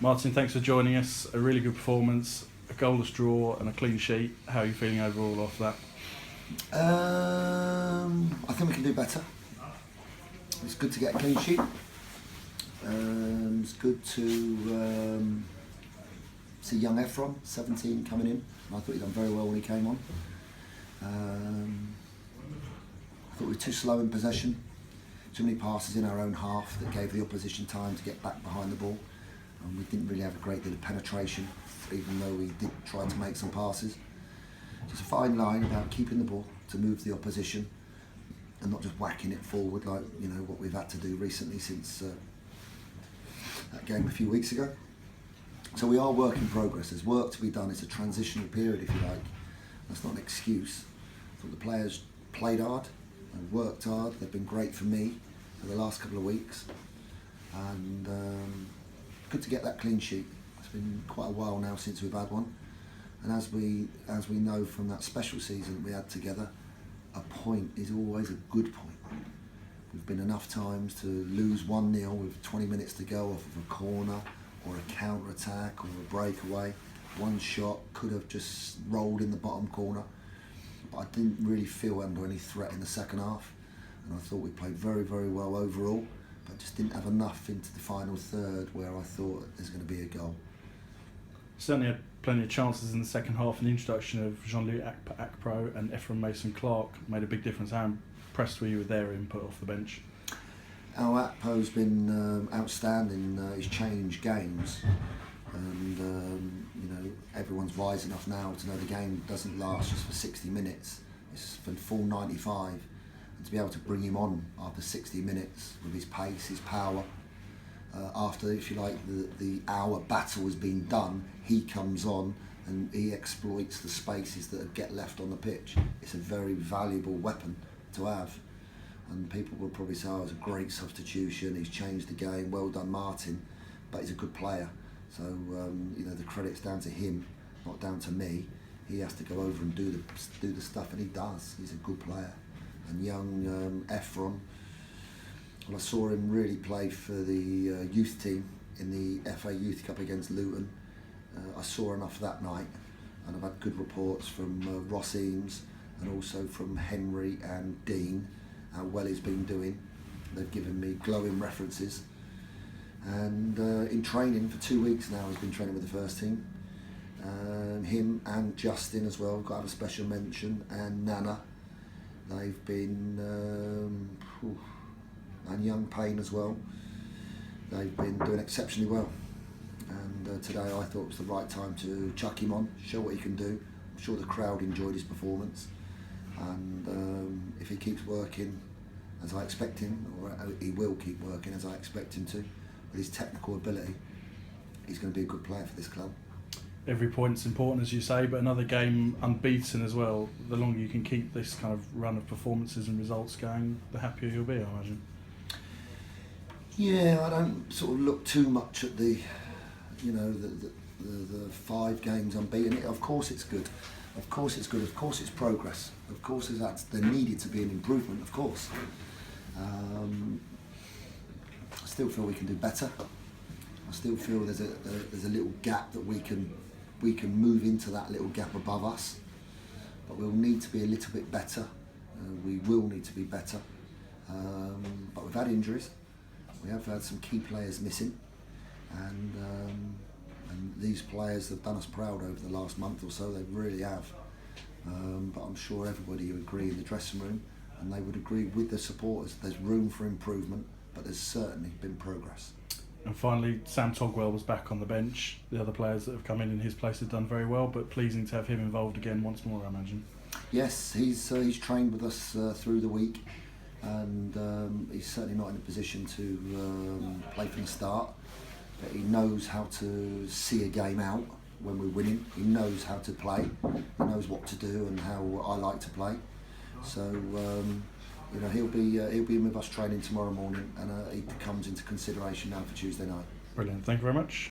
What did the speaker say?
Martin, thanks for joining us. A really good performance, a goalless draw and a clean sheet. How are you feeling overall off that? I think we can do better. It's good to get a clean sheet. It's good to see young Ephraim, 17, coming in. I thought he'd done very well when he came on. I thought we were too slow in possession. Too many passes in our own half that gave the opposition time to get back behind the ball. And we didn't really have a great deal of penetration, even though we did try to make some passes. Just a fine line about keeping the ball to move the opposition and not just whacking it forward like what we've had to do recently since that game a few weeks ago. So we are work in progress. There's work to be done. It's a transitional period, if you like. That's not an excuse. I thought the players played hard and worked hard. They've been great for me for the last couple of weeks, and good to get that clean sheet. It's been quite a while now since we've had one, and as we know from that special season we had together, a point is always a good point. We've been enough times to lose 1-0 with 20 minutes to go off of a corner or a counter attack or a breakaway. One shot could have just rolled in the bottom corner, but I didn't really feel under any threat in the second half, and I thought we played very, very well overall, but just didn't have enough into the final third where I thought there's going to be a goal. Certainly had plenty of chances in the second half, and the introduction of Jean-Luc Akpro and Ephraim Mason-Clark made a big difference. How impressed were you with their input off the bench? Akpo's been outstanding. He's changed games, and everyone's wise enough now to know the game doesn't last just for 60 minutes. It's for full 95, and to be able to bring him on after 60 minutes with his pace, his power, after, if you like, the hour battle has been done, he comes on and he exploits the spaces that get left on the pitch. It's a very valuable weapon to have, and people will probably say, it's a great substitution, he's changed the game, well done Martin, but he's a good player. So the credit's down to him, not down to me. He has to go over and do the stuff, and he does. He's a good player. And young Ephraim, well, I saw him really play for the youth team in the FA Youth Cup against Luton. I saw enough that night, and I've had good reports from Ross Eames and also from Henry and Dean, how well he's been doing. They've given me glowing references. And in training for 2 weeks now, he's been training with the first team. Him and Justin as well, got to have a special mention, and Nana. They've been, and young Payne as well. They've been doing exceptionally well. And today I thought it was the right time to chuck him on, show what he can do. I'm sure the crowd enjoyed his performance. And if he keeps working as I expect him, or he will keep working as I expect him to, with his technical ability, he's going to be a good player for this club. Every point's important, as you say, but another game unbeaten as well. The longer you can keep this kind of run of performances and results going, the happier you'll be, I imagine. Yeah, I don't sort of look too much at the 5 games unbeaten. Of course it's good. Of course it's good. Of course it's progress. Of course there needed to be an improvement. Of course. I still feel we can do better. I still feel there's a little gap that we can move into, that little gap above us. But we'll need to be a little bit better. We will need to be better. But we've had injuries. We have had some key players missing, and these players have done us proud over the last month or so. They really have. But I'm sure everybody would agree in the dressing room, and they would agree with the supporters. There's room for improvement, but there's certainly been progress. And finally, Sam Togwell was back on the bench. The other players that have come in his place have done very well, but pleasing to have him involved again once more, I imagine. Yes, he's trained with us through the week, and he's certainly not in a position to play from the start, but he knows how to see a game out when we're winning. He knows how to play, he knows what to do and how I like to play. So he'll be in with us training tomorrow morning, and he comes into consideration now for Tuesday night. Brilliant, thank you very much.